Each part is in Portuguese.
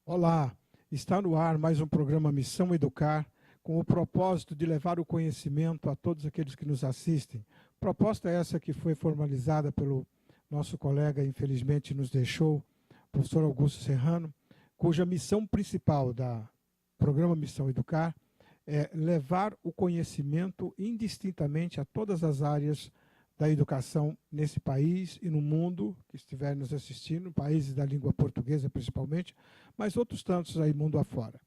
Olá, está no ar mais um programa Missão Educar, com o propósito de levar o conhecimento a todos aqueles que nos assistem. Proposta essa que foi formalizada pelo nosso colega, infelizmente nos deixou, professor Augusto Serrano, cuja missão principal da programa Missão Educar é levar o conhecimento indistintamente a todas as áreas da educação nesse país e no mundo que estiver nos assistindo, países da língua portuguesa principalmente, mas outros tantos aí mundo afora.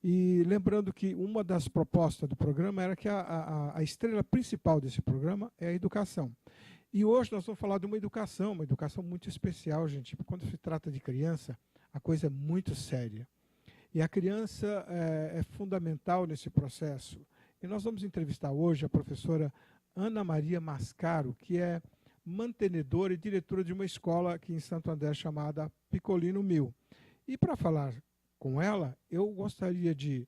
E lembrando que uma das propostas do programa era que a estrela principal desse programa é a educação. E hoje nós vamos falar de uma educação muito especial, gente. Quando se trata de criança, a coisa é muito séria. E a criança é fundamental nesse processo. E nós vamos entrevistar hoje a professora Ana Maria Mascaro, que é mantenedora e diretora de uma escola aqui em Santo André chamada Piccolino Mil. E para falar com ela, eu gostaria de,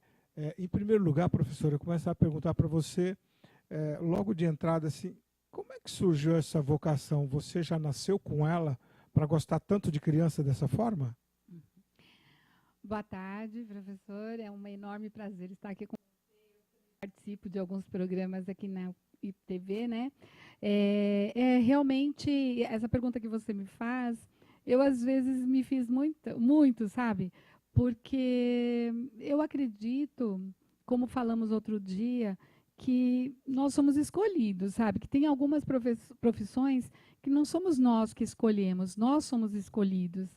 em primeiro lugar, professora, começar a perguntar para você, logo de entrada, assim, como é que surgiu essa vocação? Você já nasceu com ela para gostar tanto de criança dessa forma? Boa tarde, professor. É um enorme prazer estar aqui com você. Eu participo de alguns programas aqui na IPTV, né? Realmente, essa pergunta que você me faz, eu às vezes me fiz muito, sabe? Porque eu acredito, como falamos outro dia, que nós somos escolhidos, sabe? Que tem algumas profissões que não somos nós que escolhemos, nós somos escolhidos.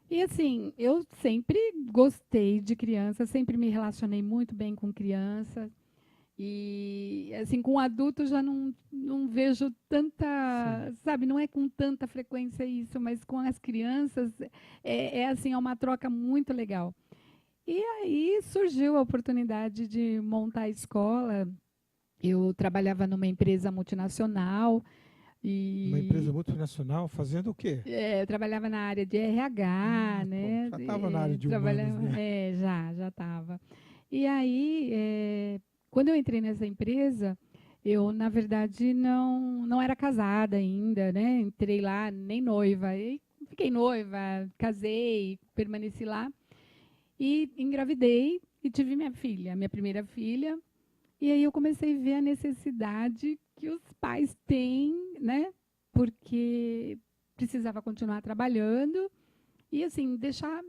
E assim, eu sempre gostei de criança, sempre me relacionei muito bem com crianças. E assim, com adulto já não vejo tanta, Sim. sabe, não é com tanta frequência isso, mas com as crianças assim, é uma troca muito legal. E aí surgiu a oportunidade de montar a escola. Eu trabalhava numa empresa multinacional Uma empresa e multinacional fazendo o quê? eu trabalhava na área de RH, Pronto, né? já estava na área de humanas, Trabalhava, né? já estava. E aí, quando eu entrei nessa empresa, eu, na verdade, não era casada ainda, né? Entrei lá nem noiva. E fiquei noiva, casei, permaneci lá e engravidei e tive minha filha, minha primeira filha. E aí eu comecei a ver a necessidade que os pais têm, né? Porque precisava continuar trabalhando e assim deixar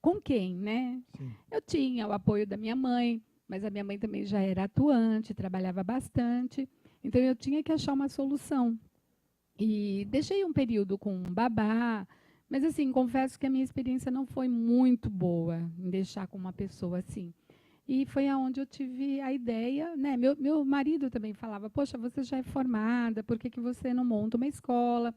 com quem, né? Sim. Eu tinha o apoio da minha mãe, mas a minha mãe também já era atuante, trabalhava bastante, então eu tinha que achar uma solução. E deixei um período com um babá, mas assim, confesso que a minha experiência não foi muito boa em deixar com uma pessoa assim. E foi aonde eu tive a ideia, né? Meu marido também falava, poxa, você já é formada, por que você não monta uma escola?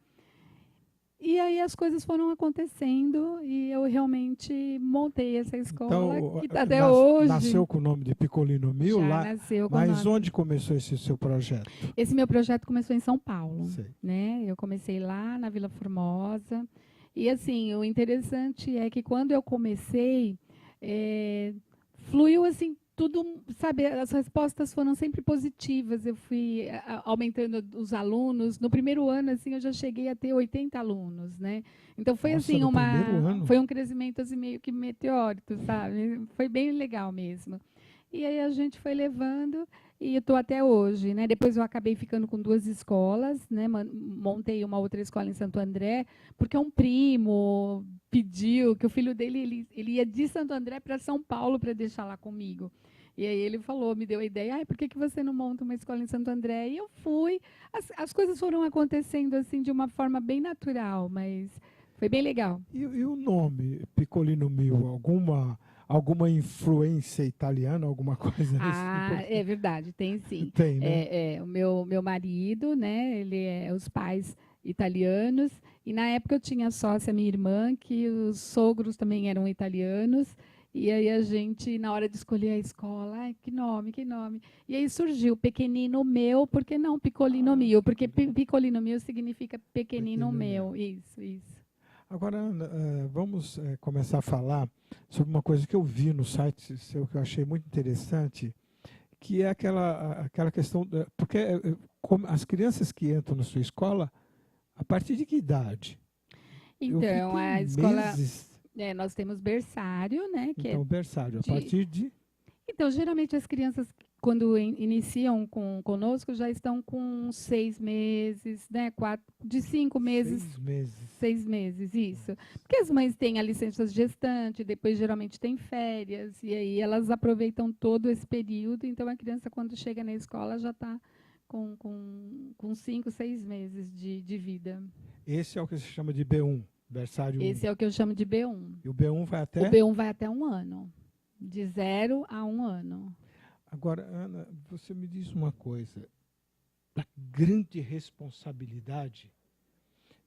E aí as coisas foram acontecendo e eu realmente montei essa escola Então, que está até hoje. nasceu com o nome de Piccolino Mil Já lá, nasceu com o mas nome. onde começou esse seu projeto? Esse meu projeto começou em São Paulo, Sei. né? Eu comecei lá na Vila Formosa. E assim, o interessante é que quando eu comecei, fluiu assim tudo, sabe? As respostas foram sempre positivas. Eu fui aumentando os alunos. No primeiro ano, assim, eu já cheguei a ter 80 alunos, né? Então foi Nossa, assim no primeiro ano? foi um crescimento assim meio que meteórico, sabe? Foi bem legal mesmo. E aí a gente foi levando e estou até hoje, né? Depois eu acabei ficando com duas escolas, né? Montei uma outra escola em Santo André, porque um primo pediu que o filho dele ele ia de Santo André para São Paulo para deixar lá comigo. E aí ele falou, me deu a ideia, por que você não monta uma escola em Santo André? E eu fui. As coisas foram acontecendo assim de uma forma bem natural, mas foi bem legal. E o nome Piccolino Mil? Alguma influência italiana, alguma coisa assim? Ah, Porque é verdade, tem sim. tem, né? O meu marido, né? Ele é os pais italianos e na época eu tinha sócia minha irmã que os sogros também eram italianos e aí a gente na hora de escolher a escola, ai, que nome, que nome. E aí surgiu Pequenino Meu, por que não Piccolino Mio? Porque Piccolino Mio significa pequenino Pequeno Mil. meu. Isso. Agora, Ana, vamos começar a falar sobre uma coisa que eu vi no site seu que eu achei muito interessante, que é aquela questão, porque as crianças que entram na sua escola, a partir de que idade? Eu Então, fiquei a escola meses Nós temos berçário, né? Que Então, berçário, a de- partir de Então, geralmente as crianças, quando iniciam conosco, já estão com 6 meses, né? De 5 meses, 6 meses. 6 meses, isso. Porque as mães têm a licença gestante, depois geralmente tem férias, e aí elas aproveitam todo esse período. Então, a criança, quando chega na escola, já está com 5, 6 meses de vida. Esse é o que se chama de B1, berçário 1. Esse é o que eu chamo de B1. E o B1 vai até? O B1 vai até 1 ano. De 0 a 1 ano. Agora, Ana, você me diz uma coisa. A grande responsabilidade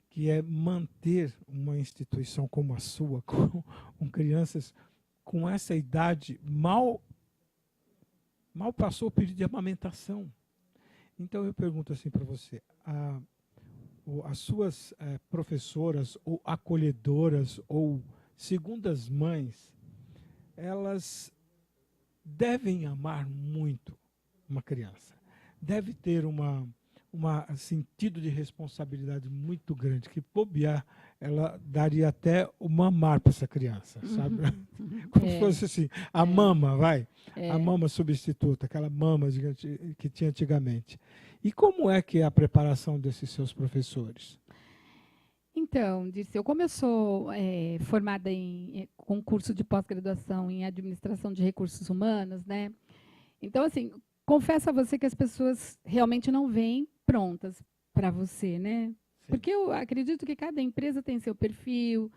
que é manter uma instituição como a sua, com crianças com essa idade, mal passou o período de amamentação. Então, eu pergunto assim para você, as suas professoras ou acolhedoras ou segundas mães, elas devem amar muito uma criança. Deve ter um sentido de responsabilidade muito grande, que bobear, ela daria até o mamar para essa criança, sabe? Como se fosse assim, a mama, vai? A mama substituta, aquela mama que tinha antigamente. E como é que é a preparação desses seus professores? Então, Dirceu, como eu sou formada com curso de pós-graduação em administração de recursos humanos, né? Então, assim, confesso a você que as pessoas realmente não vêm prontas para você, né? Sim. Porque eu acredito que cada empresa tem seu perfil,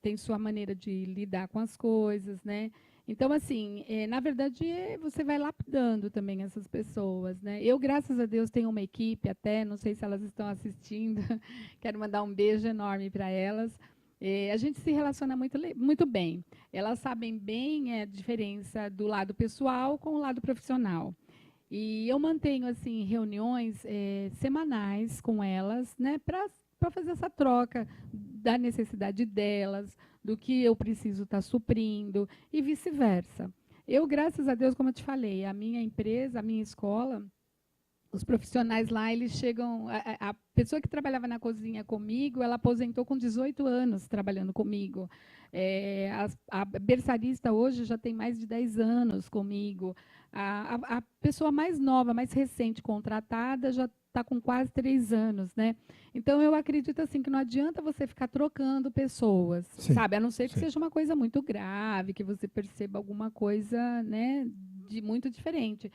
tem sua maneira de lidar com as coisas, né? Então, assim, na verdade, você vai lapidando também essas pessoas, né? Eu, graças a Deus, tenho uma equipe até, não sei se elas estão assistindo, quero mandar um beijo enorme para elas. A gente se relaciona muito bem. Elas sabem bem a diferença do lado pessoal com o lado profissional. E eu mantenho assim reuniões semanais com elas, né, para fazer essa troca da necessidade delas, do que eu preciso estar suprindo e vice-versa. Eu, graças a Deus, como eu te falei, a minha empresa, a minha escola, os profissionais lá, eles chegam... A pessoa que trabalhava na cozinha comigo, ela aposentou com 18 anos trabalhando comigo. A berçarista hoje já tem mais de 10 anos comigo. A pessoa mais nova, mais recente contratada, já está com quase 3 anos, né? Então, eu acredito assim que não adianta você ficar trocando pessoas, Sim, sabe? A não ser que sim. seja uma coisa muito grave, que você perceba alguma coisa, né, de muito diferente.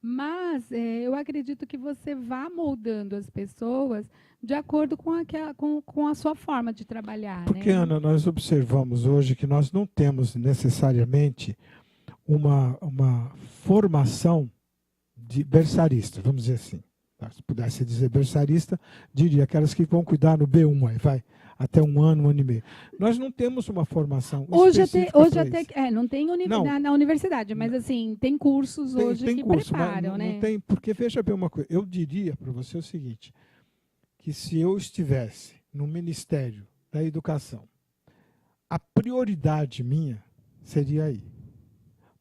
Mas eu acredito que você vá moldando as pessoas de acordo com a sua forma de trabalhar. Porque, né? Ana, nós observamos hoje que nós não temos necessariamente uma formação de berçarista, vamos dizer assim. Se pudesse dizer berçarista, diria aquelas que vão cuidar no B1, aí vai até 1 ano, 1 ano e meio. Nós não temos uma formação específica Hoje para até isso. não tem Não. na universidade, mas assim tem cursos hoje tem que curso, preparam, mas né? não tem, porque veja bem uma coisa, eu diria para você o seguinte, que se eu estivesse no Ministério da Educação, a prioridade minha seria aí.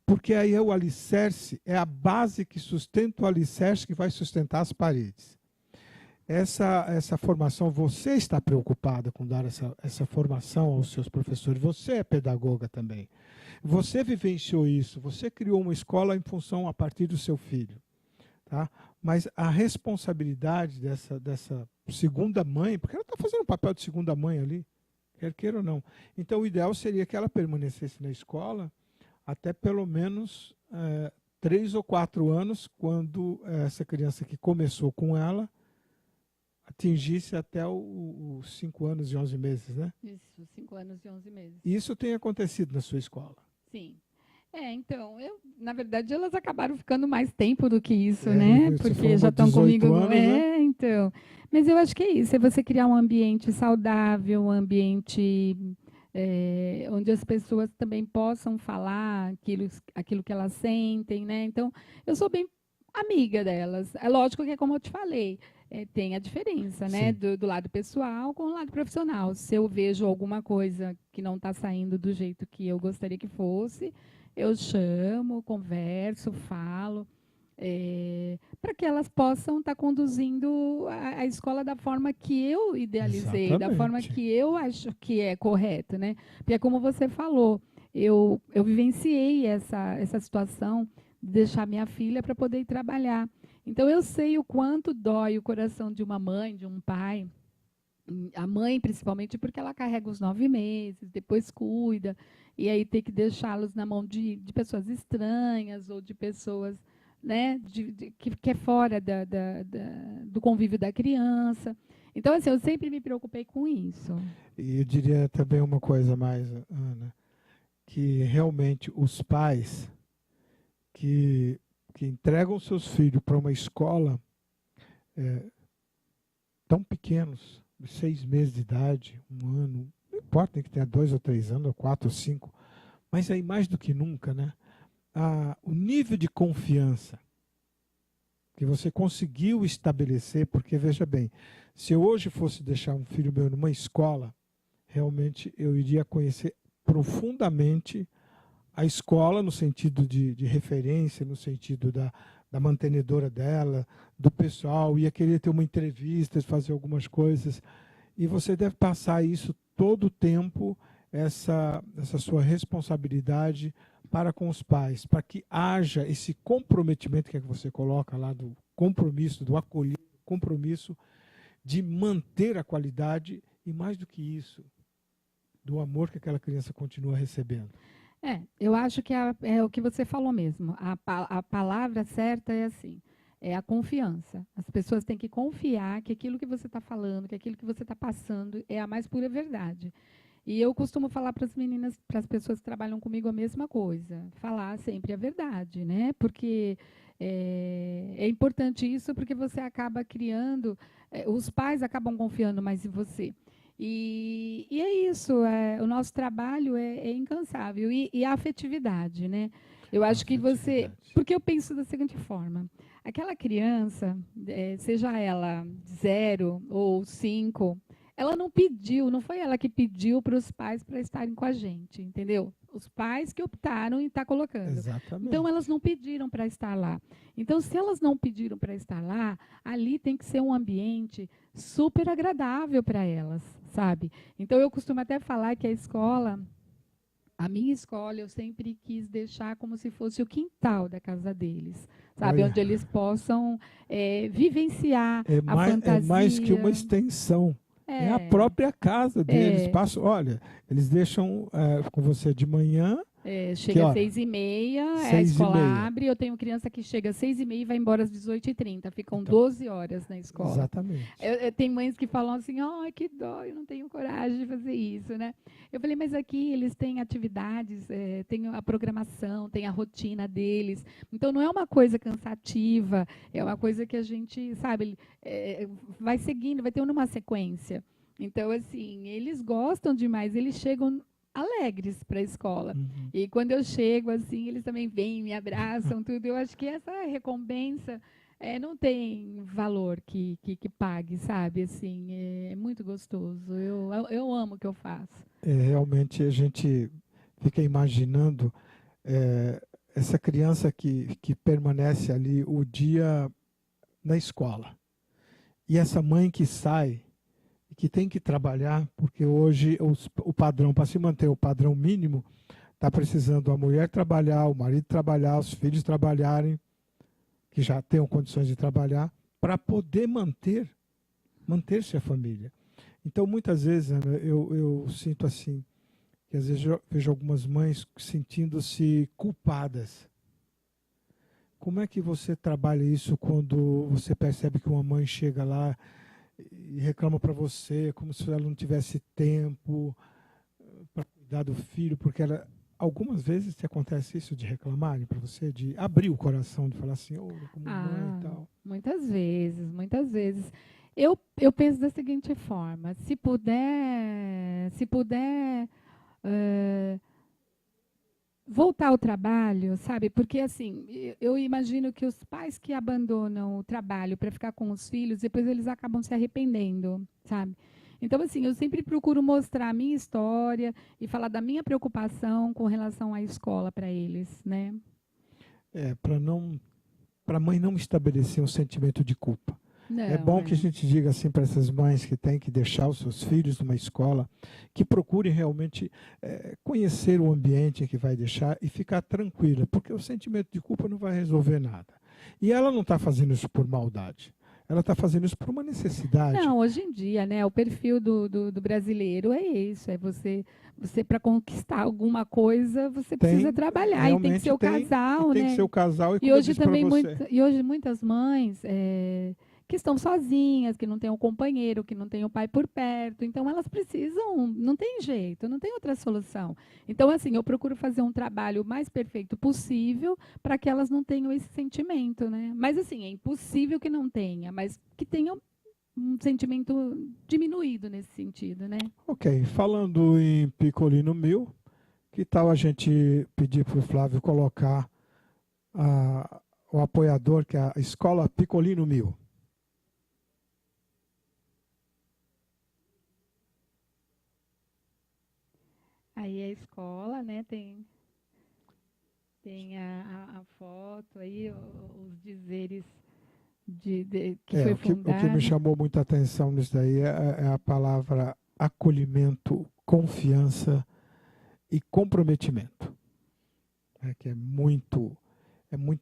Porque aí é o alicerce, é a base que sustenta o alicerce que vai sustentar as paredes. Essa formação, você está preocupada com dar essa formação aos seus professores, você é pedagoga também. Você vivenciou isso, você criou uma escola em função a partir do seu filho. Tá? Mas a responsabilidade dessa segunda mãe, porque ela está fazendo um papel de segunda mãe ali, quer queira ou não. Então, o ideal seria que ela permanecesse na escola até pelo menos 3 ou 4 anos, quando essa criança que começou com ela atingisse até os 5 anos e 11 meses, né? Isso, 5 anos e 11 meses. Isso tem acontecido na sua escola? Sim. Então, na verdade, elas acabaram ficando mais tempo do que isso, né? Porque já estão comigo. Anos, né? Então. Mas eu acho que é isso, é você criar um ambiente saudável, um ambiente onde as pessoas também possam falar aquilo que elas sentem, né? Então, eu sou bem amiga delas. É lógico que, como eu te falei, tem a diferença, né? Do lado pessoal com o lado profissional. Se eu vejo alguma coisa que não está saindo do jeito que eu gostaria que fosse, eu chamo, converso, falo. para que elas possam estar conduzindo a escola da forma que eu idealizei, da forma Exatamente. que eu acho que é correto, né? Porque, como você falou, eu vivenciei essa situação de deixar minha filha para poder ir trabalhar. Então, eu sei o quanto dói o coração de uma mãe, de um pai, a mãe principalmente, porque ela carrega os 9 meses, depois cuida, e aí ter que deixá-los na mão de pessoas estranhas ou de pessoas, né, que é fora do convívio da criança. Então, assim, eu sempre me preocupei com isso. E eu diria também uma coisa mais, Ana, que realmente os pais que, que entregam seus filhos para uma escola é, tão pequenos, de 6 meses de idade, um ano, não importa, tem que ter 2 ou 3 anos, ou 4 ou 5, mas aí mais do que nunca, né? O nível de confiança que você conseguiu estabelecer, porque veja bem, se eu hoje fosse deixar um filho meu numa escola, realmente eu iria conhecer profundamente a escola no sentido de referência, no sentido da mantenedora dela, do pessoal, ia querer ter uma entrevista, fazer algumas coisas. E você deve passar isso todo o tempo, essa sua responsabilidade para com os pais, para que haja esse comprometimento que é que você coloca lá do compromisso, do acolher, compromisso de manter a qualidade e, mais do que isso, do amor que aquela criança continua recebendo. Eu acho que é o que você falou mesmo. A palavra certa é assim, é a confiança. As pessoas têm que confiar que aquilo que você está falando, que aquilo que você está passando é a mais pura verdade. E eu costumo falar para as meninas, para as pessoas que trabalham comigo a mesma coisa, falar sempre a verdade, né? Porque é importante isso, porque você acaba criando, os pais acabam confiando mais em você. E é isso, o nosso trabalho é incansável. E a afetividade, né? Eu acho que você. Porque eu penso da seguinte forma: aquela criança, seja ela 0 ou 5, ela não pediu, não foi ela que pediu para os pais para estarem com a gente, entendeu? Os pais que optaram em estar colocando. Exatamente. Então, elas não pediram para estar lá. Então, se elas não pediram para estar lá, ali tem que ser um ambiente super agradável para elas, sabe? Então, eu costumo até falar que a minha escola, eu sempre quis deixar como se fosse o quintal da casa deles, sabe? Olha, Onde eles possam vivenciar a é mais que uma fantasia. extensão. É a É, própria casa deles. é. Passam, olha, eles deixam com você de manhã, que Chega às hora? 6h30, a Seis e escola meia. abre. Eu tenho criança que chega às 6h30 e vai embora às 18h30. Ficam Então, 12 horas na escola. exatamente. Tem mães que falam assim, ai, que dó, eu não tenho coragem de fazer isso, né? Eu falei, mas aqui eles têm atividades, tem a programação, tem a rotina deles. Então, não é uma coisa cansativa, é uma coisa que a gente, sabe, vai seguindo, vai tendo uma sequência. Então, assim, eles gostam demais, eles chegam alegres para a escola. Uhum. E quando eu chego, assim, eles também vêm, me abraçam, tudo. Eu acho que essa recompensa não tem valor que pague, sabe? Assim, é muito gostoso. Eu amo o que eu faço. Realmente a gente fica imaginando é, essa criança que permanece ali o dia na escola. E essa mãe que sai, que tem que trabalhar, porque hoje o padrão, para se manter o padrão mínimo, está precisando a mulher trabalhar, o marido trabalhar, os filhos trabalharem, que já tenham condições de trabalhar, para poder manter-se a família. Então, muitas vezes, Ana, eu sinto assim, que às vezes eu vejo algumas mães sentindo-se culpadas. Como é que você trabalha isso quando você percebe que uma mãe chega lá e reclama para você, como se ela não tivesse tempo para cuidar do filho, porque ela algumas vezes te acontece isso de reclamarem para você, de abrir o coração, de falar assim, oh, como mãe e tal. Muitas vezes, muitas vezes. Eu penso da seguinte forma: se puder voltar ao trabalho, sabe? Porque assim, eu imagino que os pais que abandonam o trabalho para ficar com os filhos, depois eles acabam se arrependendo, sabe? Então, assim, eu sempre procuro mostrar a minha história e falar da minha preocupação com relação à escola para eles, né? Para não para a mãe não estabelecer um sentimento de culpa. É Não, bom que a gente diga assim para essas mães que têm que deixar os seus filhos numa escola, que procurem realmente conhecer o ambiente em que vai deixar e ficar tranquila, porque o sentimento de culpa não vai resolver nada. E ela não está fazendo isso por maldade. Ela está fazendo isso por uma necessidade. Não, hoje em dia, né, o perfil do brasileiro é isso, é você para conquistar alguma coisa, você precisa trabalhar, e tem que ser o casal, tem né? que ser o casal, E como eu hoje disse para também você. e hoje muitas mães que estão sozinhas, que não têm um companheiro, que não têm o pai por perto, então elas precisam, não tem jeito, não tem outra solução. Então, assim, eu procuro fazer um trabalho o mais perfeito possível para que elas não tenham esse sentimento, né? Mas, assim, é impossível que não tenha, mas que tenham um sentimento diminuído nesse sentido, né? Ok, falando em Picolino 1000, que tal a gente pedir para o Flávio colocar o apoiador, que é a Escola Picolino 1000? Aí a escola, né, tem a foto aí, os dizeres que foi O que me fundada. chamou muita atenção nisso daí é a palavra acolhimento, confiança e comprometimento, né, que é muito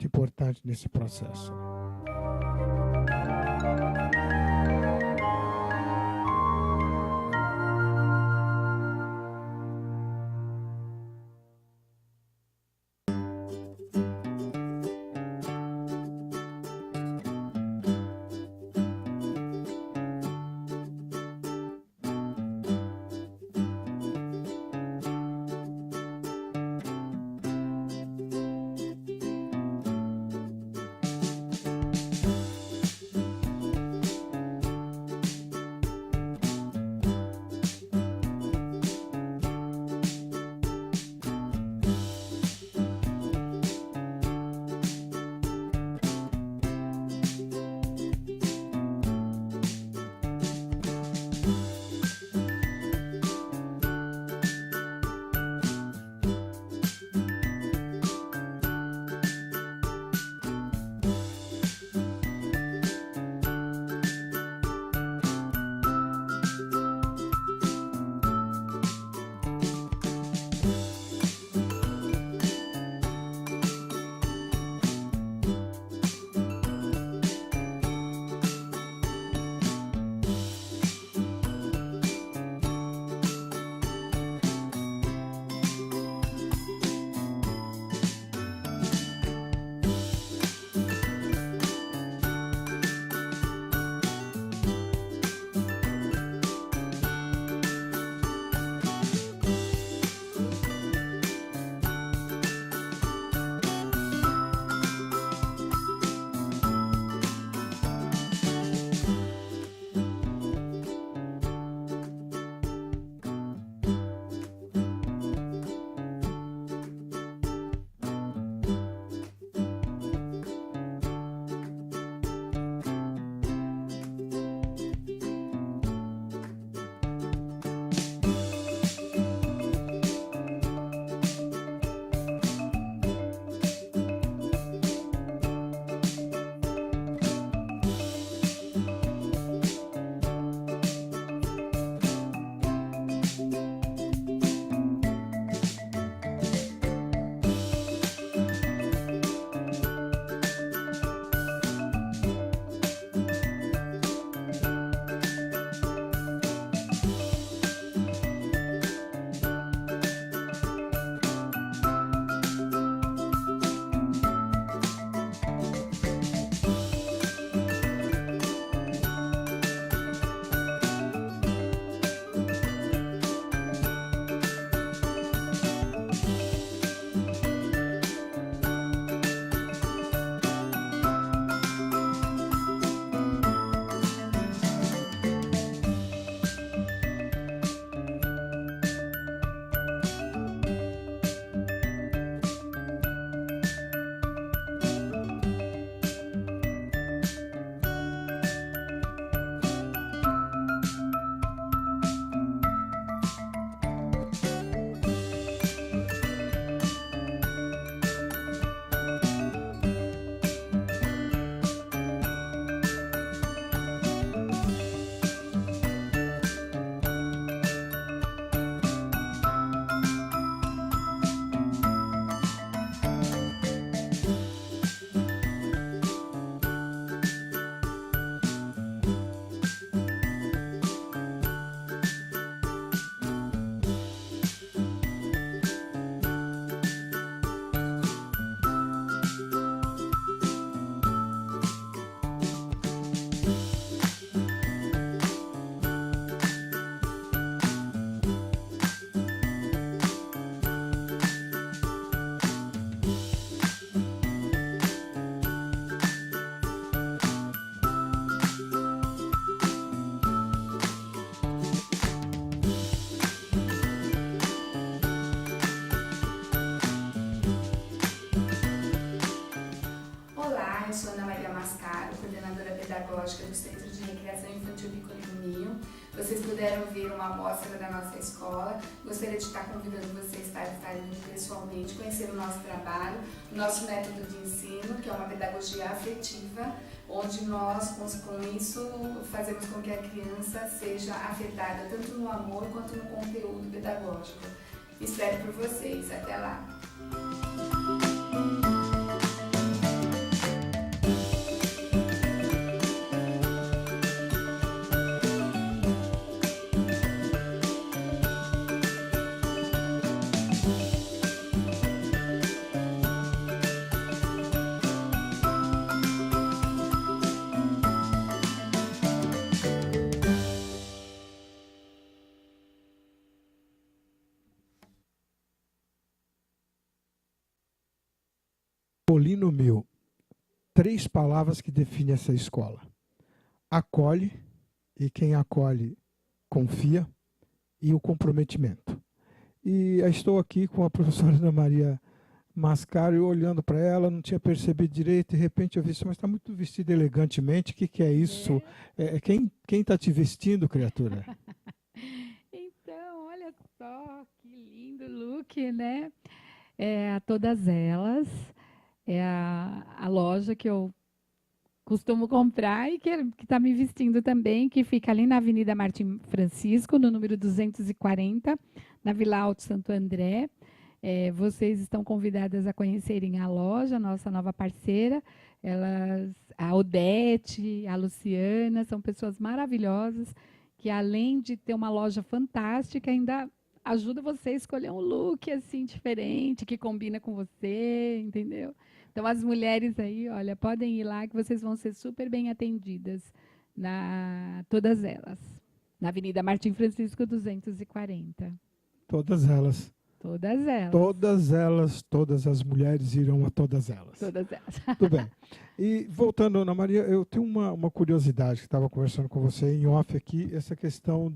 importante nesse processo. Pedagógica do Centro de Recreação Infantil Bicolino Minho. Vocês puderam ver uma amostra da nossa escola. Gostaria de estar convidando vocês a estarem pessoalmente, conhecer o nosso trabalho, o nosso método de ensino, que é uma pedagogia afetiva, onde nós, com isso, fazemos com que a criança seja afetada tanto no amor quanto no conteúdo pedagógico. Espero por vocês. Até lá! Bicolino Minho, 3 palavras que definem essa escola: acolhe, e quem acolhe confia, e o comprometimento. E estou aqui com a professora Ana Maria Mascaro, olhando para ela, não tinha percebido direito, de repente eu vi isso, mas está muito vestida elegantemente, o que é isso? Quem está te vestindo, criatura? Então, olha só, que lindo look, né? A Todas Elas, é a loja que eu costumo comprar e que está me vestindo também, que fica ali na Avenida Martim Francisco, no número 240, na Vila Alto Santo André. Vocês estão convidadas a conhecerem a loja, nossa nova parceira. A Odete, a Luciana, são pessoas maravilhosas, que além de ter uma loja fantástica, ainda ajuda você a escolher um look assim diferente, que combina com você, entendeu? Então, as mulheres aí, olha, podem ir lá que vocês vão ser super bem atendidas, todas elas, na Avenida Martim Francisco 240. Todas elas. Todas elas. Todas elas, todas as mulheres irão a todas elas. Todas elas. Tudo bem. E voltando, Ana Maria, eu tenho uma curiosidade que estava conversando com você em off aqui, essa questão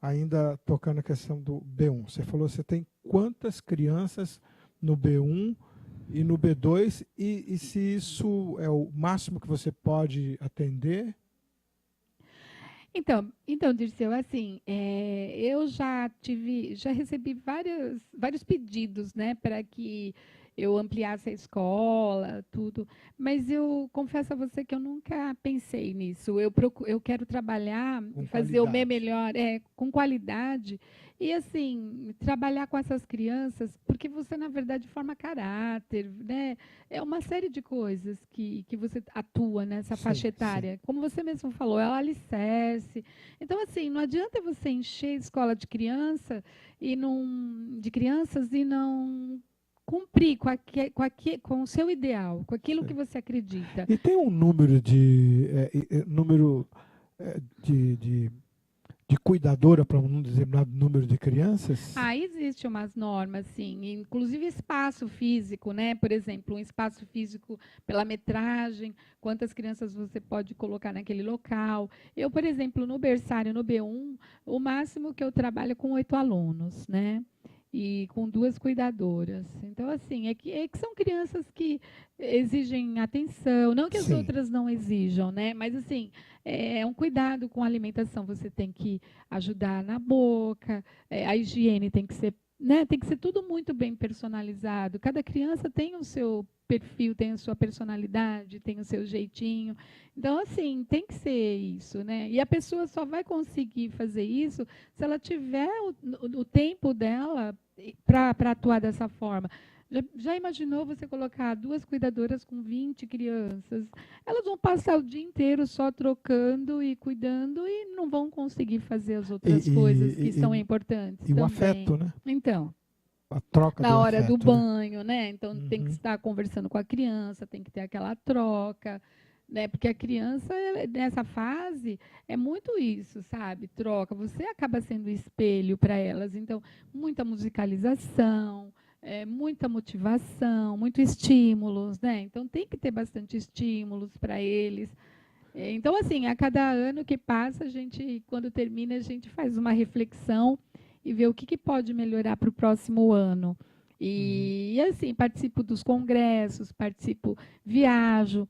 ainda tocando a questão do B1. Você falou que você tem quantas crianças no B1 e no B2, e se isso é o máximo que você pode atender? Então, Dirceu, assim, eu já recebi vários pedidos, né, para que eu ampliasse a escola, tudo, mas eu confesso a você que eu nunca pensei nisso. Eu quero trabalhar e fazer o meu melhor, com qualidade, e assim, trabalhar com essas crianças, porque você, na verdade, forma caráter, né? É uma série de coisas que você atua nessa faixa etária. Sim. Como você mesmo falou, é o alicerce. Então, assim, não adianta você encher a escola de crianças e não cumprir com o seu ideal, com aquilo que você acredita. E tem um número de cuidadora para um determinado número de crianças? Existe umas normas, sim. Inclusive espaço físico, né? Por exemplo, um espaço físico pela metragem, quantas crianças você pode colocar naquele local. Eu, por exemplo, no berçário, no B1, o máximo que eu trabalho é com 8 alunos, né? E com 2 cuidadoras. Então, assim, é que são crianças que exigem atenção, não que as outras não exijam, né? Mas, assim, é um cuidado com a alimentação, você tem que ajudar na boca, a higiene tem que ser, né? Tem que ser tudo muito bem personalizado. Cada criança tem o seu perfil, tem a sua personalidade, tem o seu jeitinho. Então, assim, tem que ser isso, né? E a pessoa só vai conseguir fazer isso se ela tiver o tempo dela para atuar dessa forma. Já imaginou você colocar 2 cuidadoras com 20 crianças? Elas vão passar o dia inteiro só trocando e cuidando e não vão conseguir fazer as outras coisas que são importantes. E também. O afeto, né? Então, a troca na hora afeto, do banho, né? Então, tem que estar conversando com a criança, tem que ter aquela troca, né? Porque a criança, nessa fase, é muito isso, sabe? Troca. Você acaba sendo espelho para elas. Então, muita musicalização, muita motivação, muito estímulos, né? Então, tem que ter bastante estímulos para eles. Então, assim, a cada ano que passa, quando termina, a gente faz uma reflexão e vê o que pode melhorar para o próximo ano. E, assim, participo dos congressos, viajo.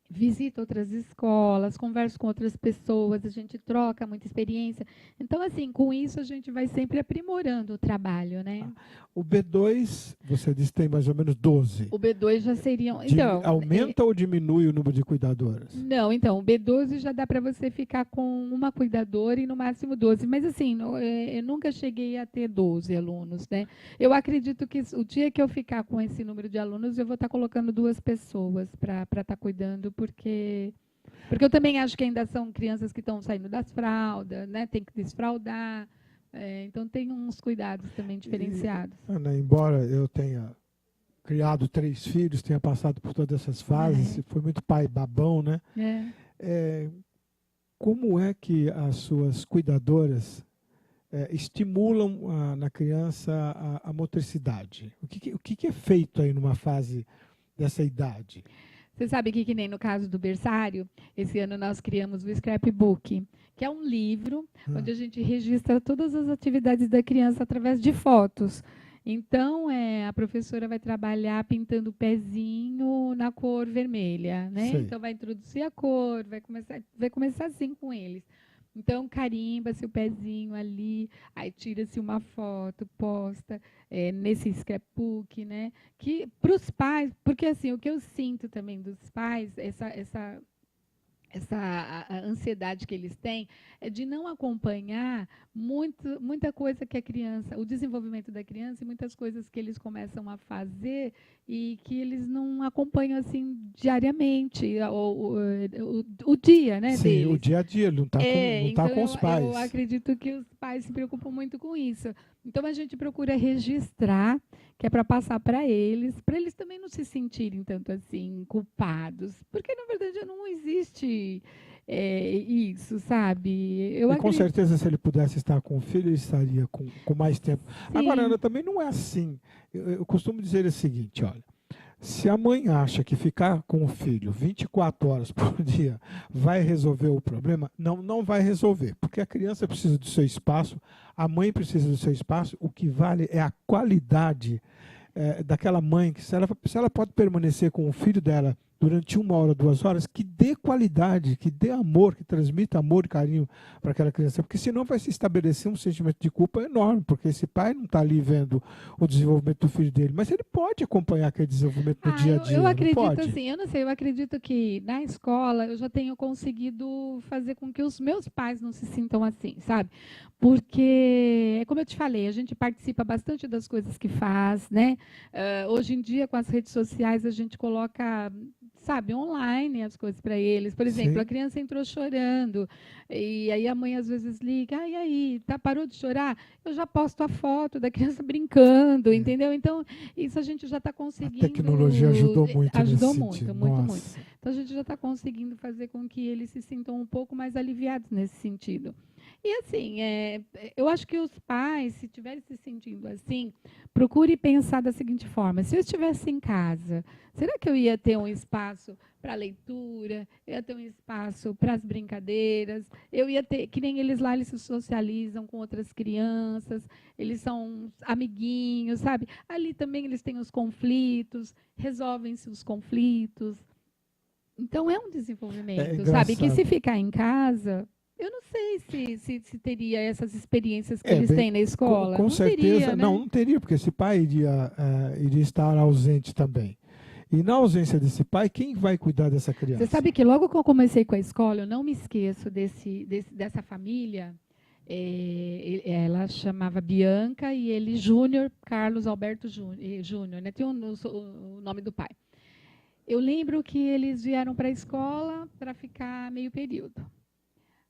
visito outras escolas, converso com outras pessoas, a gente troca muita experiência. Então, assim, com isso a gente vai sempre aprimorando o trabalho, né? O B2, você disse que tem mais ou menos 12. O B2 já seriam... Então, Aumenta ou diminui o número de cuidadoras? Não, então, o B12 já dá para você ficar com uma cuidadora e no máximo 12. Mas, assim, eu nunca cheguei a ter 12 alunos, né? Eu acredito que o dia que eu ficar com esse número de alunos, eu vou estar colocando 2 pessoas para estar cuidando, porque eu também acho que ainda são crianças que estão saindo das fraldas, né? Tem que desfraldar. Então, tem uns cuidados também diferenciados. Ana, embora eu tenha criado 3 filhos, tenha passado por todas essas fases, foi muito pai babão, né? Como é que as suas cuidadoras estimulam na criança a motricidade? O que é feito aí numa fase dessa idade? Você sabe que nem no caso do berçário, esse ano nós criamos o Scrapbook, que é um livro onde a gente registra todas as atividades da criança através de fotos. Então, a professora vai trabalhar pintando o pezinho na cor vermelha, né? Sei. Então, vai introduzir a cor, vai começar assim com eles. Então, carimba-se o pezinho ali, aí tira-se uma foto, posta nesse scrapbook, né? Que para os pais, porque assim, o que eu sinto também dos pais, essa a ansiedade que eles têm é de não acompanhar muita coisa que a criança, o desenvolvimento da criança e muitas coisas que eles começam a fazer e que eles não acompanham assim diariamente, o dia, né, Sim, deles. o dia a dia, ele não está Então com os pais. Eu acredito que os pais se preocupam muito com isso. Então, a gente procura registrar, que é para passar para eles também não se sentirem tanto assim culpados, porque na verdade não existe isso, sabe? Com certeza, se ele pudesse estar com o filho, ele estaria com mais tempo. Sim. Agora, Ana, também não é assim. Eu costumo dizer o seguinte, olha, se a mãe acha que ficar com o filho 24 horas por dia vai resolver o problema, não vai resolver, porque a criança precisa do seu espaço, a mãe precisa do seu espaço, o que vale é a qualidade daquela mãe, que se ela pode permanecer com o filho dela durante 1 hora, 2 horas, que dê qualidade, que dê amor, que transmita amor e carinho para aquela criança, porque senão vai se estabelecer um sentimento de culpa enorme, porque esse pai não está ali vendo o desenvolvimento do filho dele, mas ele pode acompanhar aquele desenvolvimento no dia a dia. Eu acredito não pode? assim, eu não sei, eu acredito que na escola eu já tenho conseguido fazer com que os meus pais não se sintam assim, sabe? Porque, como eu te falei, a gente participa bastante das coisas que faz, né? Hoje em dia, com as redes sociais, a gente coloca, sabe, online as coisas para eles. Por exemplo, Sim. a criança entrou chorando, e aí a mãe às vezes liga, e aí, parou de chorar? Eu já posto a foto da criança brincando, entendeu? Então, isso a gente já está conseguindo... A tecnologia ajudou muito Ajudou nesse muito, sentido. muito, Nossa. muito. Então, a gente já está conseguindo fazer com que eles se sintam um pouco mais aliviados nesse sentido. E, assim, eu acho que os pais, se estiverem se sentindo assim, procure pensar da seguinte forma: se eu estivesse em casa, será que eu ia ter um espaço para leitura? Eu ia ter um espaço para as brincadeiras? Eu ia ter, que nem eles lá, eles se socializam com outras crianças, eles são amiguinhos, sabe? Ali também eles têm os conflitos, resolvem-se os conflitos. Então, é um desenvolvimento, sabe? Que se ficar em casa... Eu não sei se teria essas experiências que eles têm na escola. Com certeza, teria, né? não teria, porque esse pai iria estar ausente também. E na ausência desse pai, quem vai cuidar dessa criança? Você sabe que logo que eu comecei com a escola, eu não me esqueço dessa família. Ela chamava Bianca e ele Júnior, Carlos Alberto Júnior, né? Tinha o nome do pai. Eu lembro que eles vieram para a escola para ficar meio período.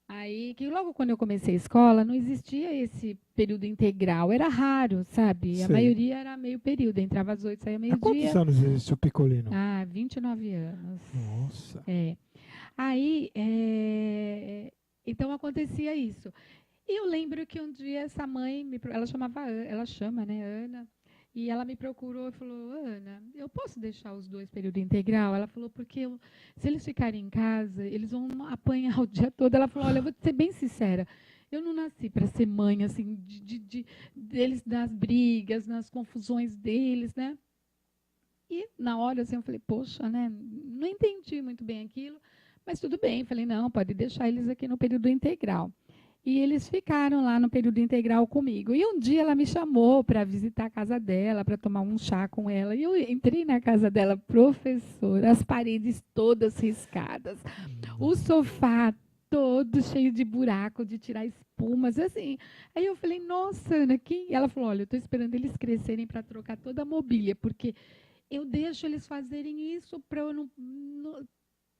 Aí, que logo quando eu comecei a escola, não existia esse período integral, era raro, sabe? Sei. A maioria era meio período, entrava às 8, saía meio-dia. Há quantos anos existe o Picolino? 29 anos. Nossa. Aí, então acontecia isso. E eu lembro que um dia essa mãe, ela chama, né, Ana, e ela me procurou e falou: Ana, eu posso deixar os 2 períodos integral? Ela falou, porque se eles ficarem em casa, eles vão apanhar o dia todo. Ela falou: olha, eu vou ser bem sincera, eu não nasci para ser mãe, assim, deles nas brigas, nas confusões deles, né? E, na hora, assim, eu falei, poxa, né? Não entendi muito bem aquilo, mas tudo bem. Falei, não, pode deixar eles aqui no período integral. E eles ficaram lá no período integral comigo. E um dia ela me chamou para visitar a casa dela, para tomar um chá com ela. E eu entrei na casa dela, professora, as paredes todas riscadas, o sofá todo cheio de buraco, de tirar espumas, assim. Aí eu falei, nossa, Ana, que... Ela falou, olha, eu estou esperando eles crescerem para trocar toda a mobília, porque eu deixo eles fazerem isso para eu não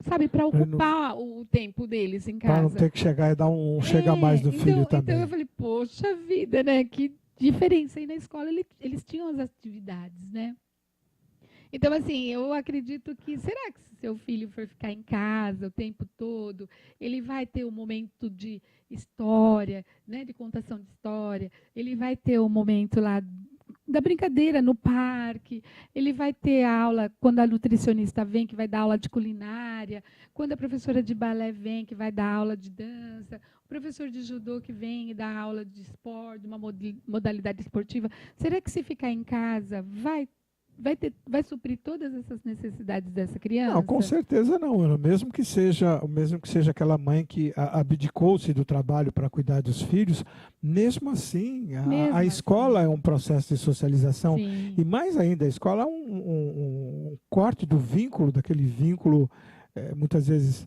sabe, para ocupar o tempo deles em Para não casa. ter que chegar e dar um chega mais do filho também. Então eu falei, poxa vida, né? Que diferença. E na escola eles tinham as atividades, né? Então, assim, eu acredito que, será que se seu filho for ficar em casa o tempo todo, ele vai ter um momento de história, né, de contação de história, ele vai ter um momento lá da brincadeira no parque, ele vai ter aula quando a nutricionista vem, que vai dar aula de culinária, quando a professora de balé vem, que vai dar aula de dança, o professor de judô que vem e dá aula de esporte, uma modalidade esportiva. Será que se ficar em casa vai suprir todas essas necessidades dessa criança? Não, com certeza não, Ana. Mesmo que seja aquela mãe que abdicou-se do trabalho para cuidar dos filhos, mesmo assim, a escola é um processo de socialização. Sim. E mais ainda, a escola é um corte do vínculo, daquele vínculo, muitas vezes,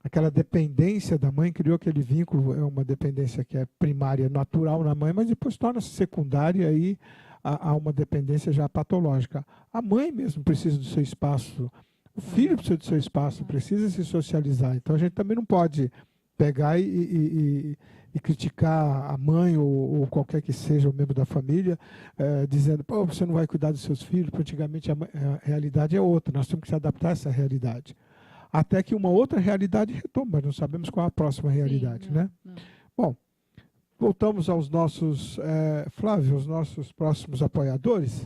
aquela dependência da mãe, criou aquele vínculo, é uma dependência que é primária, natural na mãe, mas depois torna-se secundária e há uma dependência já patológica. A mãe mesmo precisa do seu espaço, o filho precisa do seu espaço, precisa se socializar. Então a gente também não pode pegar e criticar a mãe ou qualquer que seja o membro da família, dizendo, pô, você não vai cuidar dos seus filhos, porque antigamente a realidade é outra, nós temos que se adaptar a essa realidade. Até que uma outra realidade retoma, mas não sabemos qual é a próxima realidade, né? Não. Bom, voltamos aos nossos, Flávio, aos nossos próximos apoiadores.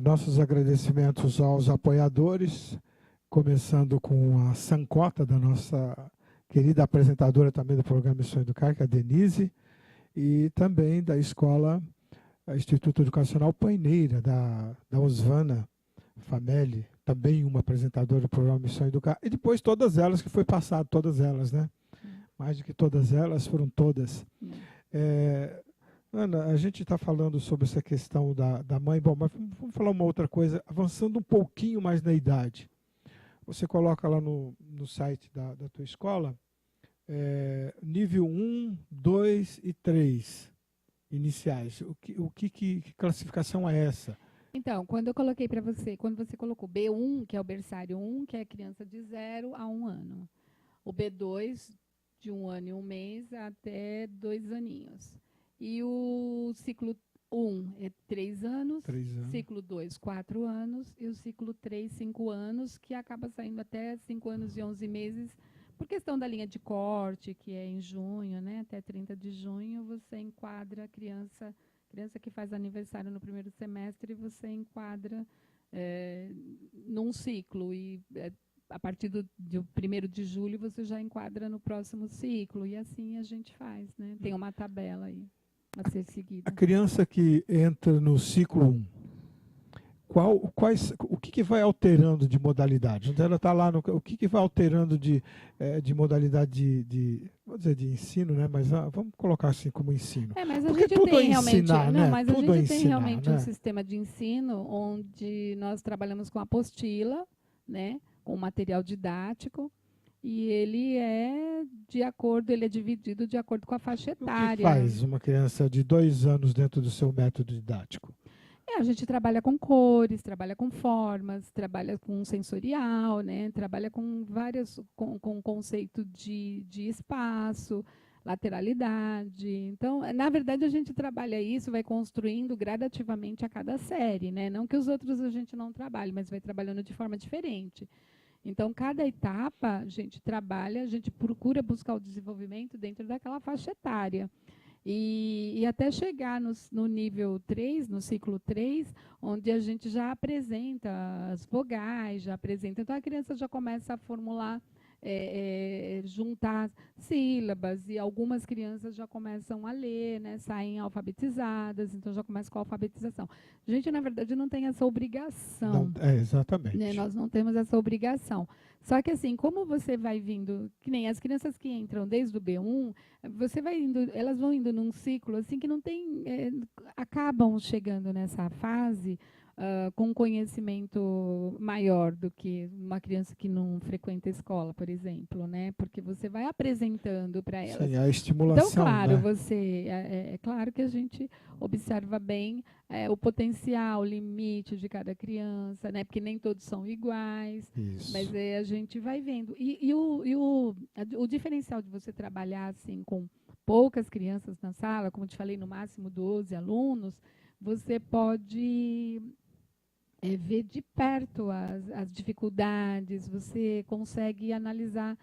Nossos agradecimentos aos apoiadores, começando com a Sancota, da nossa querida apresentadora também do programa Missão Educar, que é a Denise, e também da escola Instituto Educacional Paineira, da Osvana Famelli, também uma apresentadora do programa Missão Educar, e depois todas elas que foi passado, todas elas, né? Mais do que todas elas, foram todas. Ana, a gente está falando sobre essa questão da mãe. Bom, mas vamos falar uma outra coisa, avançando um pouquinho mais na idade. Você coloca lá no site da tua escola, nível 1, 2 e 3 iniciais. Que classificação é essa? Então, quando eu coloquei para você, quando você colocou B1, que é o berçário 1, que é a criança de 0 a 1 ano. O B2, de 1 ano e 1 mês até 2 aninhos. E o ciclo 1 é 3 anos, ciclo 2, 4 anos, e o ciclo 3, 5 anos, que acaba saindo até 5 anos e 11 meses, por questão da linha de corte, que é em junho, né, até 30 de junho, você enquadra a criança que faz aniversário no primeiro semestre, você enquadra num ciclo. E a partir do 1º de julho você já enquadra no próximo ciclo, e assim a gente faz, né? Tem uma tabela aí a ser seguida. A criança que entra no ciclo 1, o que vai alterando de modalidade? Onde ela está lá, o que vai alterando de modalidade vou dizer de ensino, né? Mas vamos colocar assim como ensino. Mas a Porque gente tudo tem é realmente, ensinar, não, né? mas a Tudo é gente tem ensinar, realmente né? um sistema de ensino onde nós trabalhamos com apostila, né? Com material didático, e ele é dividido de acordo com a faixa O que etária. faz uma criança de 2 anos dentro do seu método didático? A gente trabalha com cores, trabalha com formas, trabalha com sensorial, né? Trabalha com com conceito de espaço, lateralidade. Então, na verdade, a gente trabalha isso, vai construindo gradativamente a cada série, né? Não que os outros a gente não trabalhe, mas vai trabalhando de forma diferente. Então, cada etapa a gente trabalha, a gente procura buscar o desenvolvimento dentro daquela faixa etária. E até chegar no nível 3, no ciclo 3, onde a gente já apresenta as vogais, já apresenta. Então, a criança já começa a formular, juntar sílabas, e algumas crianças já começam a ler, né, saem alfabetizadas, então já começa com a alfabetização. A gente, na verdade, não tem essa obrigação. Não, exatamente. Né, nós não temos essa obrigação. Só que, assim, como você vai vindo, que nem as crianças que entram desde o B1, você vai indo, elas vão indo num ciclo assim que não tem, acabam chegando nessa fase com um conhecimento maior do que uma criança que não frequenta a escola, por exemplo, né? Porque você vai apresentando para elas. Sim, a estimulação. Então, claro, né? é claro que a gente observa bem o potencial, o limite de cada criança, né? Porque nem todos são iguais. Isso. Mas a gente vai vendo. E o diferencial de você trabalhar assim com poucas crianças na sala, como eu te falei, no máximo 12 alunos, você pode ver de perto as dificuldades, você consegue analisar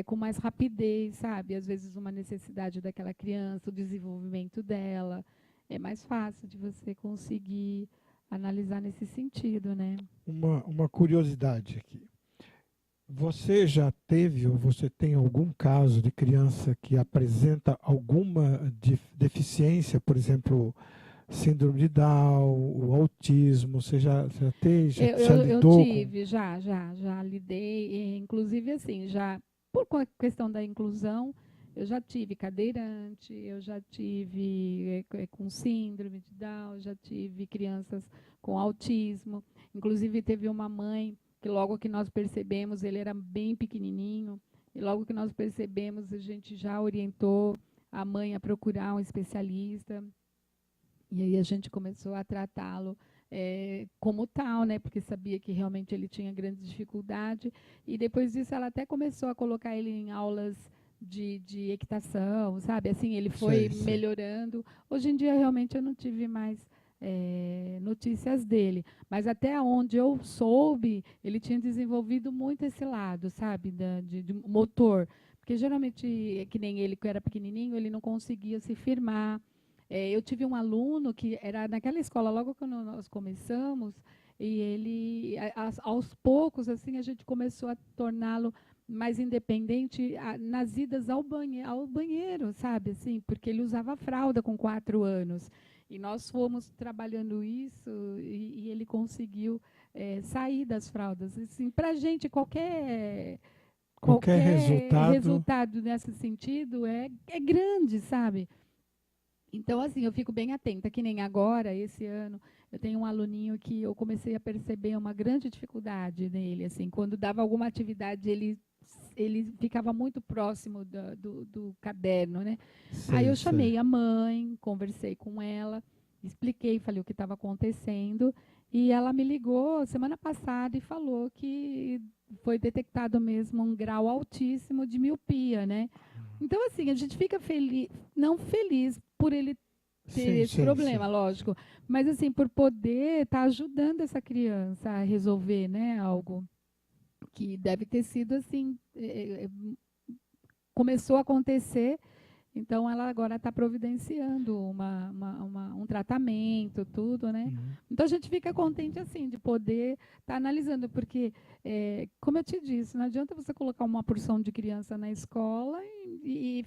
com mais rapidez, sabe? Às vezes uma necessidade daquela criança, o desenvolvimento dela. É mais fácil de você conseguir analisar nesse sentido, né? Uma curiosidade aqui. Você já teve ou você tem algum caso de criança que apresenta alguma deficiência, por exemplo, síndrome de Down, o autismo? Você já lidou eu tive, já lidei, inclusive assim, já por questão da inclusão, eu já tive cadeirante, eu já tive com síndrome de Down, já tive crianças com autismo, inclusive teve uma mãe que logo que nós percebemos, ele era bem pequenininho, e logo que nós percebemos, a gente já orientou a mãe a procurar um especialista, e aí a gente começou a tratá-lo como tal, né, porque sabia que realmente ele tinha grande dificuldade, e depois disso ela até começou a colocar ele em aulas de equitação, sabe? Assim, ele foi melhorando. Hoje em dia, realmente, eu não tive mais notícias dele, mas até onde eu soube, ele tinha desenvolvido muito esse lado, sabe, de motor, porque geralmente, que nem ele, que era pequenininho, ele não conseguia se firmar. Eu tive um aluno que era naquela escola, logo quando nós começamos, e ele, aos poucos, assim, a gente começou a torná-lo mais independente nas idas ao banheiro, sabe, assim, porque ele usava fralda com 4 anos. E nós fomos trabalhando isso e ele conseguiu sair das fraldas. Assim, para a gente, qualquer resultado nesse sentido é grande, sabe? Então, assim, eu fico bem atenta, que nem agora, esse ano, eu tenho um aluninho que eu comecei a perceber uma grande dificuldade nele. Assim, quando dava alguma atividade, ele ficava muito próximo do caderno, né? Aí eu chamei a mãe, conversei com ela, expliquei, falei o que estava acontecendo, e ela me ligou semana passada e falou que foi detectado mesmo um grau altíssimo de miopia, né? Então, assim, a gente fica feliz, não feliz por ele ter esse problema, lógico, mas assim, por poder estar ajudando essa criança a resolver, né, algo que deve ter sido assim, começou a acontecer Então, ela agora está providenciando um tratamento, tudo, né? Então, a gente fica contente, assim, de poder estar analisando, porque, como eu te disse, não adianta você colocar uma porção de criança na escola e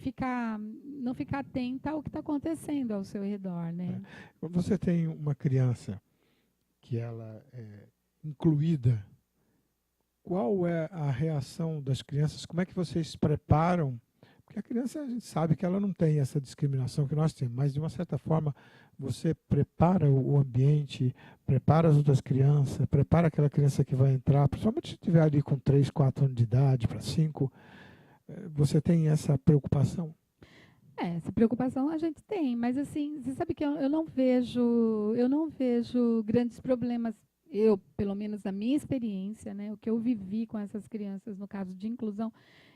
não ficar atenta ao que está acontecendo ao seu redor, né? Quando você tem uma criança que ela é incluída, qual é a reação das crianças? Como é que vocês preparam? Porque a criança, a gente sabe que ela não tem essa discriminação que nós temos, mas de uma certa forma você prepara o ambiente, prepara as outras crianças, prepara aquela criança que vai entrar, principalmente se estiver ali com 3, 4 anos de idade, para 5, você tem essa preocupação? Essa preocupação a gente tem, mas assim, você sabe que eu não vejo grandes problemas. Eu, pelo menos na minha experiência, né, o que eu vivi com essas crianças no caso de inclusão,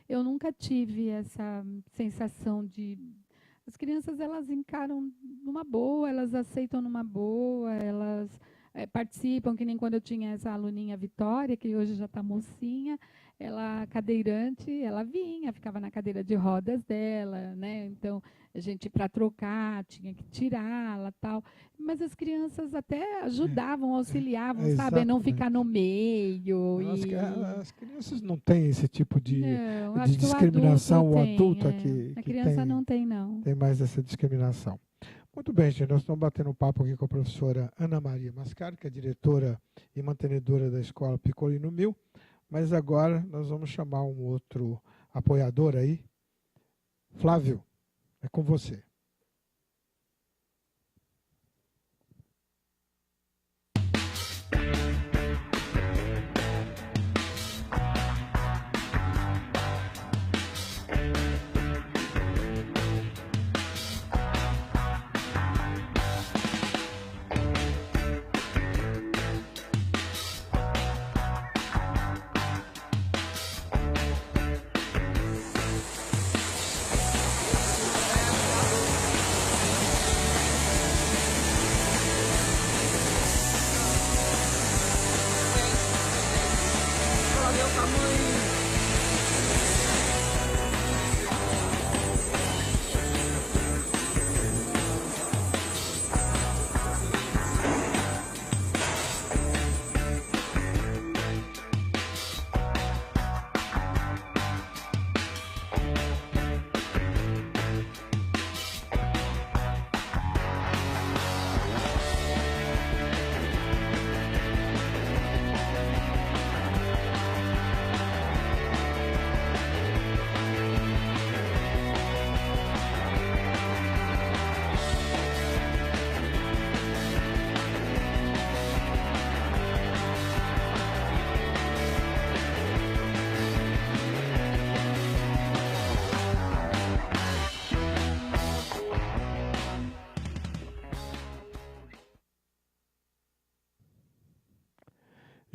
eu nunca tive essa sensação de... As crianças, elas encaram numa boa, elas aceitam numa boa, elas participam, que nem quando eu tinha essa aluninha Vitória, que hoje já está mocinha, ela cadeirante, ela vinha, ficava na cadeira de rodas dela, né? Então, a gente, para trocar, tinha que tirá-la, tal. Mas as crianças até ajudavam, auxiliavam, sabe? A não ficar no meio. As crianças não têm esse tipo de discriminação. O adulto a criança tem, não tem, não. Tem mais essa discriminação. Muito bem, gente. Nós estamos batendo um papo aqui com a professora Ana Maria Mascaro, que é diretora e mantenedora da Escola Piccolino 1000. Mas agora nós vamos chamar um outro apoiador aí. Flávio, é com você.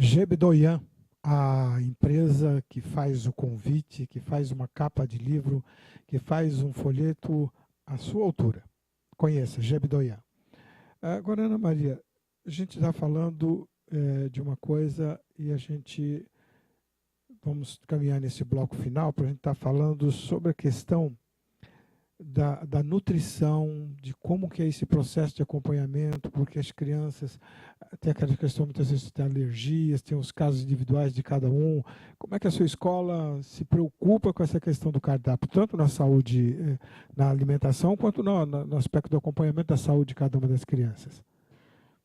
Gebdoyan, a empresa que faz o convite, que faz uma capa de livro, que faz um folheto à sua altura. Conheça, Gebdoyan. Agora, Ana Maria, a gente está falando de uma coisa e a gente vamos caminhar nesse bloco final para a gente estar falando sobre a questão da nutrição, de como que é esse processo de acompanhamento, porque as crianças têm aquela questão, muitas vezes tem alergias, tem os casos individuais de cada um. Como é que a sua escola se preocupa com essa questão do cardápio, tanto na saúde, na alimentação, quanto no aspecto do acompanhamento da saúde de cada uma das crianças?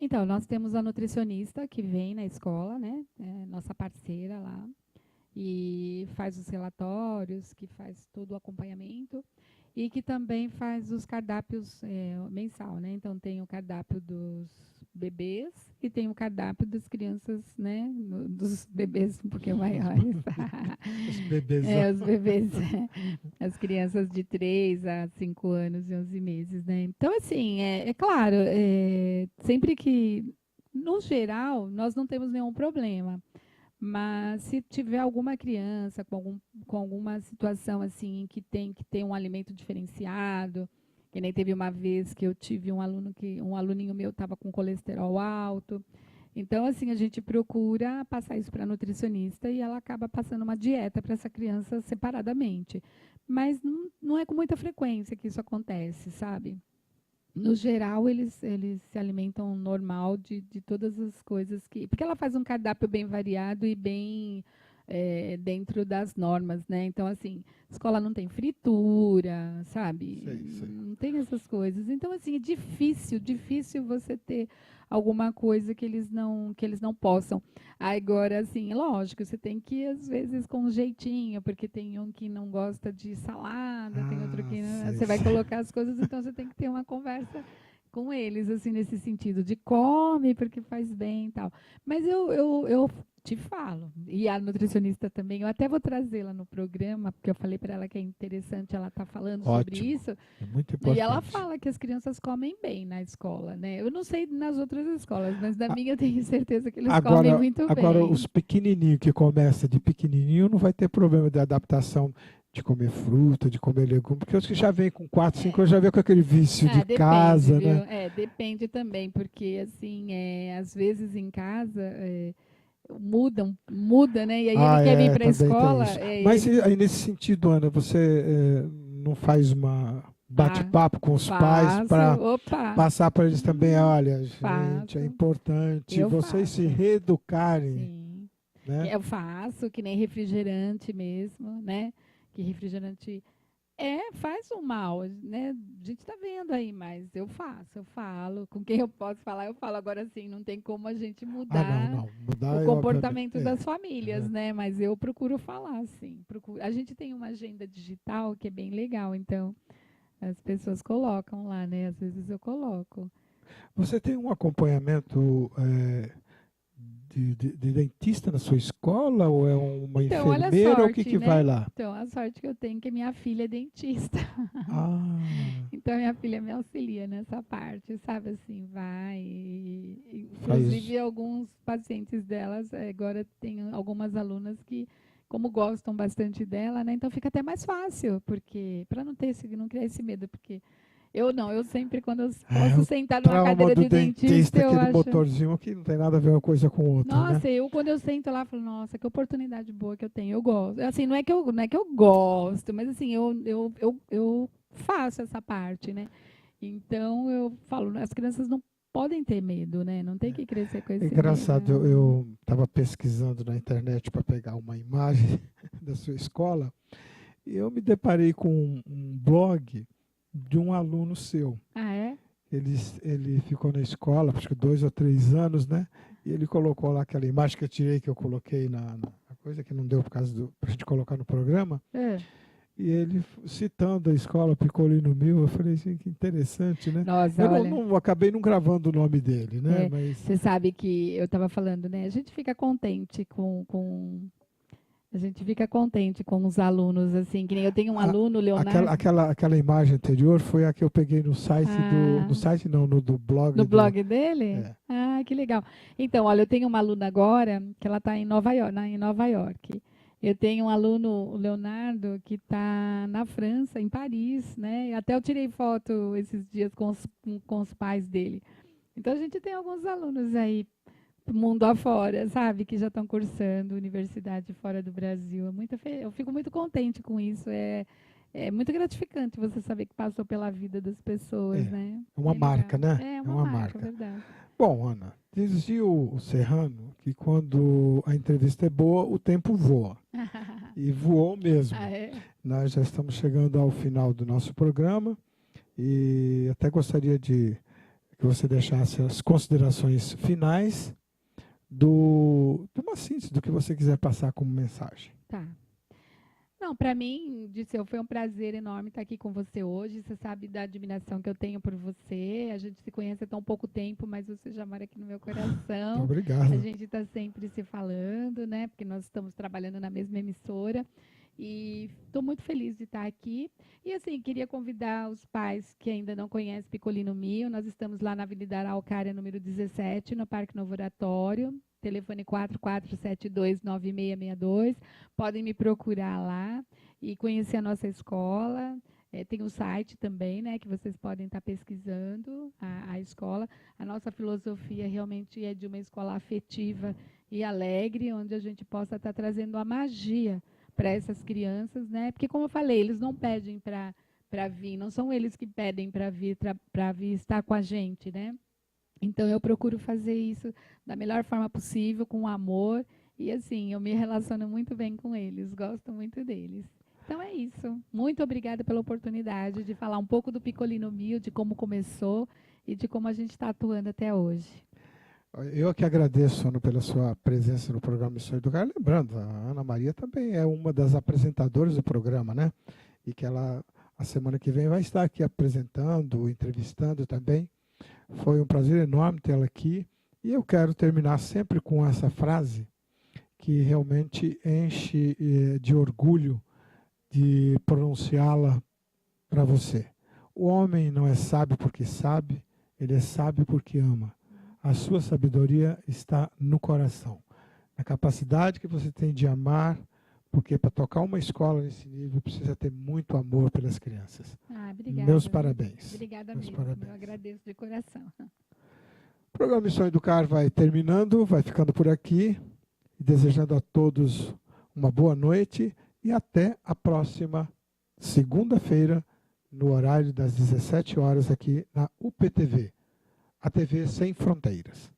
Então, nós temos a nutricionista que vem na escola, né? Nossa parceira lá, e faz os relatórios, que faz todo o acompanhamento, e que também faz os cardápios mensal, né? Então, tem o cardápio dos bebês e tem o cardápio das crianças, né? Dos bebês um pouquinho maiores. Os bebês. Os bebês. As crianças de 3 a 5 anos e 11 meses, né? Então, assim, claro, sempre que, no geral, nós não temos nenhum problema. Mas se tiver alguma criança com alguma situação assim que tem que ter um alimento diferenciado, que nem teve uma vez que eu tive um aluninho meu estava com colesterol alto, Então, assim, a gente procura passar isso para a nutricionista e ela acaba passando uma dieta para essa criança separadamente. Mas não é com muita frequência que isso acontece, sabe? No geral, eles se alimentam normal de todas as coisas que. Porque ela faz um cardápio bem variado e bem dentro das normas, né? Então, assim, escola não tem fritura, sabe? Sei. Não tem essas coisas. Então, assim, é difícil você ter alguma coisa que eles não possam. Agora, assim, lógico, você tem que ir, às vezes, com um jeitinho, porque tem um que não gosta de salada, tem outro que você vai colocar as coisas, então você tem que ter uma conversa com eles, assim, nesse sentido de come porque faz bem e tal. Mas eu te falo, e a nutricionista também, eu até vou trazê-la no programa, porque eu falei para ela que é interessante ela estar falando sobre Ótimo. isso. É muito E ela importante. fala que as crianças comem bem na escola, né? Eu não sei nas outras escolas, mas na A- minha eu tenho certeza que eles comem muito Agora, bem. os pequenininhos que começam de pequenininho não vai ter problema de adaptação de comer fruta, de comer legume, porque os que já vêm com 4, 5 anos já vêm com aquele vício de Depende, casa, viu? né? Depende também, porque assim, às vezes em casa muda, né? E aí ele quer vir para a Também tem escola, isso. e Mas ele aí nesse sentido, Ana, você não faz uma ah, bate-papo com os pais faço, para opa, passar para eles também, olha, gente, é faço, importante eu vocês se faço, reeducarem, sim. né? Eu faço, que nem refrigerante mesmo, né? Que refrigerante faz um mal, né? A gente está vendo aí, mas eu faço, eu falo. Com quem eu posso falar, eu falo. Agora, sim, não tem como a gente Não, mudar não, o mudar é obviamente. comportamento das famílias, É. né? Mas eu procuro falar, sim. A gente tem uma agenda digital que é bem legal, então as pessoas colocam lá, né? Às vezes eu coloco. Você tem um acompanhamento de dentista na sua escola ou é uma Então, olha a enfermeira ou o que sorte, que vai né? lá? Então, a sorte que eu tenho é que minha filha é dentista. Ah, Então, minha filha me auxilia nessa parte, sabe? Assim, vai. faz. Inclusive, alguns pacientes delas, agora tem algumas alunas que, como gostam bastante dela, né? Então fica até mais fácil, porque, para não criar esse medo, porque eu sempre, quando eu É posso o sentar numa trauma cadeira do de dentista, dentista, eu aquele acho. motorzinho que não tem nada a ver uma coisa com outra, né? Nossa, quando eu sento lá, eu falo, nossa, que oportunidade boa que eu tenho. Eu gosto. Assim, não é que eu gosto, mas assim, eu faço essa parte, né? Então eu falo, as crianças não podem ter medo, né? Não tem que crescer com É esse medo. engraçado, eu estava pesquisando na internet para pegar uma imagem da sua escola e eu me deparei com um blog de um aluno seu. Ah, é? Ele ficou na escola, acho que 2 ou 3 anos, né? E ele colocou lá aquela imagem que eu tirei, que eu coloquei na coisa que não deu por causa para a gente colocar no programa. É. E ele citando a escola Picolino Mil, eu falei assim, que interessante, né? Nossa, Eu olha. acabei não gravando o nome dele, né? Mas Você sabe que eu estava falando, né? A gente fica contente a gente fica contente com os alunos, assim, que nem eu tenho um a- aluno, Leonardo. aquela imagem anterior foi a que eu peguei no site Ah, no site não, no do no blog do. blog dele? É. Ah, que legal. Então, olha, eu tenho uma aluna agora que ela está em Nova York, em Nova York. Eu tenho um aluno, o Leonardo, que está na França, em Paris, né? E até eu tirei foto esses dias com os pais dele. Então, a gente tem alguns alunos aí, mundo afora, sabe? Que já estão cursando universidade fora do Brasil. Eu fico muito contente com isso. É muito gratificante você saber que passou pela vida das pessoas, É né? uma É legal. marca, né? É É uma uma marca, marca. verdade. Bom, Ana, dizia o Serrano que quando a entrevista é boa, o tempo voa. E voou mesmo. Ah, é? Nós já estamos chegando ao final do nosso programa e até gostaria de que você deixasse as considerações finais de uma síntese do que você quiser passar como mensagem. Tá. Não, para mim, Dirceu, foi um prazer enorme estar aqui com você hoje. Você sabe da admiração que eu tenho por você. A gente se conhece há tão pouco tempo, mas você já mora aqui no meu coração. A Obrigado. gente está sempre se falando, né? Porque nós estamos trabalhando na mesma emissora. E estou muito feliz de estar aqui. E assim, queria convidar os pais que ainda não conhecem Picolino Mio. Nós estamos lá na Avenida Araucária, número 17, no Parque Novo Oratório. Telefone 44729662. Podem me procurar lá e conhecer a nossa escola. Tem o site também, né, que vocês podem estar pesquisando a escola. A nossa filosofia realmente é de uma escola afetiva e alegre, onde a gente possa estar trazendo a magia para essas crianças, né? Porque, como eu falei, eles não pedem para vir, não são eles que pedem para vir estar com a gente, né? Então, eu procuro fazer isso da melhor forma possível, com amor, e assim, eu me relaciono muito bem com eles, gosto muito deles. Então é isso. Muito obrigada pela oportunidade de falar um pouco do Piccolino Mio, de como começou e de como a gente está atuando até hoje. Eu que agradeço, Ana, pela sua presença no programa Missão Educar. Lembrando, a Ana Maria também é uma das apresentadoras do programa, né? E que ela, a semana que vem, vai estar aqui apresentando, entrevistando também. Foi um prazer enorme tê-la aqui. E eu quero terminar sempre com essa frase que realmente enche de orgulho de pronunciá-la para você. O homem não é sábio porque sabe, ele é sábio porque ama. A sua sabedoria está no coração, na capacidade que você tem de amar, porque para tocar uma escola nesse nível precisa ter muito amor pelas crianças. Obrigada. Meus parabéns. Obrigada Meus mesmo, parabéns. eu agradeço de coração. O programa Missão Educar vai terminando, vai ficando por aqui, desejando a todos uma boa noite e até a próxima segunda-feira, no horário das 17 horas aqui na UPTV, a TV Sem Fronteiras.